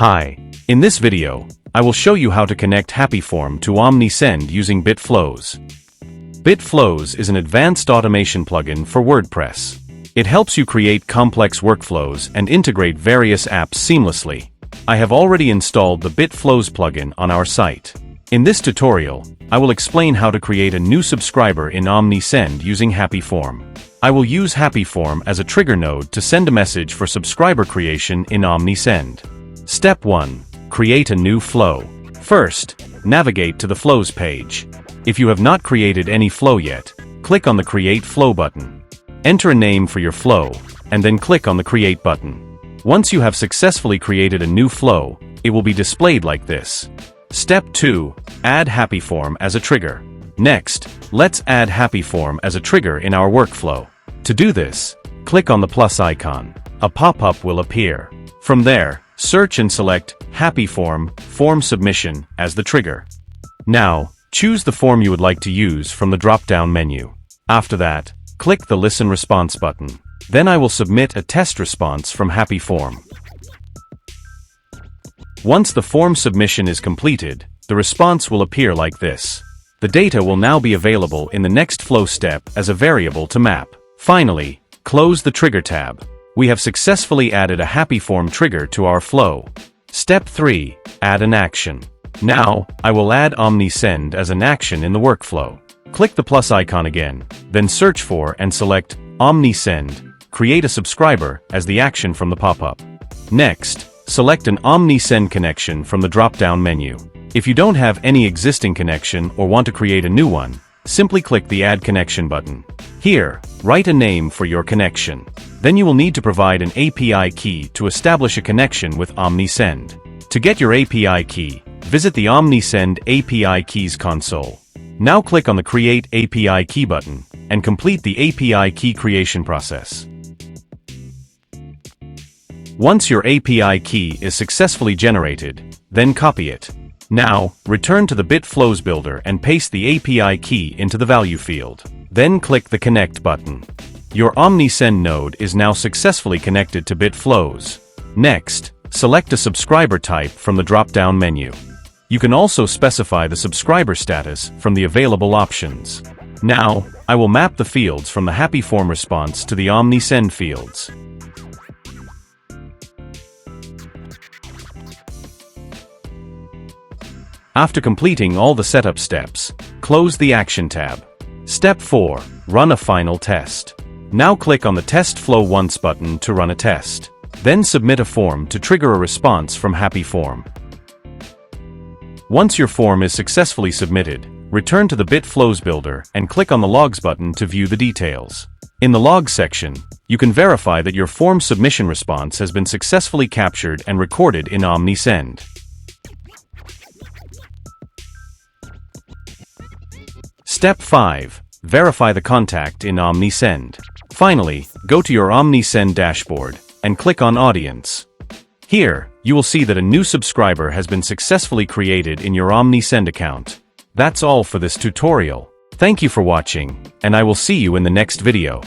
Hi. In this video, I will show you how to connect HappyForm to OmniSend using BitFlows. BitFlows is an advanced automation plugin for WordPress. It helps you create complex workflows and integrate various apps seamlessly. I have already installed the BitFlows plugin on our site. In this tutorial, I will explain how to create a new subscriber in OmniSend using HappyForm. I will use HappyForm as a trigger node to send a message for subscriber creation in OmniSend. Step 1. Create a new flow. First, navigate to the Flows page. If you have not created any flow yet, click on the Create Flow button. Enter a name for your flow, and then click on the Create button. Once you have successfully created a new flow, it will be displayed like this. Step 2. Add HappyForm as a trigger. Next, let's add HappyForm as a trigger in our workflow. To do this, click on the plus icon. A pop-up will appear. From there, search and select HappyForm Form Submission as the trigger. Now, choose the form you would like to use from the drop-down menu. After that, click the Listen Response button. Then I will submit a test response from HappyForm. Once the form submission is completed, the response will appear like this. The data will now be available in the next flow step as a variable to map. Finally, close the Trigger tab. We have successfully added a HappyForm trigger to our flow. Step 3. Add an action. Now, I will add OmniSend as an action in the workflow. Click the plus icon again, then search for and select OmniSend, create a subscriber as the action from the pop-up. Next, select an OmniSend connection from the drop-down menu. If you don't have any existing connection or want to create a new one, simply click the Add Connection button. Here, write a name for your connection. Then you will need to provide an API key to establish a connection with OmniSend. To get your API key, visit the OmniSend API Keys console. Now click on the Create API Key button and complete the API key creation process. Once your API key is successfully generated, then copy it. Now, return to the BitFlows builder and paste the API key into the value field. Then click the Connect button. Your OmniSend node is now successfully connected to BitFlows. Next, select a subscriber type from the drop-down menu. You can also specify the subscriber status from the available options. Now, I will map the fields from the HappyForm response to the OmniSend fields. After completing all the setup steps, close the Action tab. Step 4. Run a final test. Now click on the Test Flow Once button to run a test. Then submit a form to trigger a response from HappyForm. Once your form is successfully submitted, return to the BitFlows builder and click on the Logs button to view the details. In the Logs section, you can verify that your form submission response has been successfully captured and recorded in OmniSend. Step 5. Verify the contact in OmniSend. Finally, go to your OmniSend dashboard and click on Audience. Here, you will see that a new subscriber has been successfully created in your OmniSend account. That's all for this tutorial. Thank you for watching, and I will see you in the next video.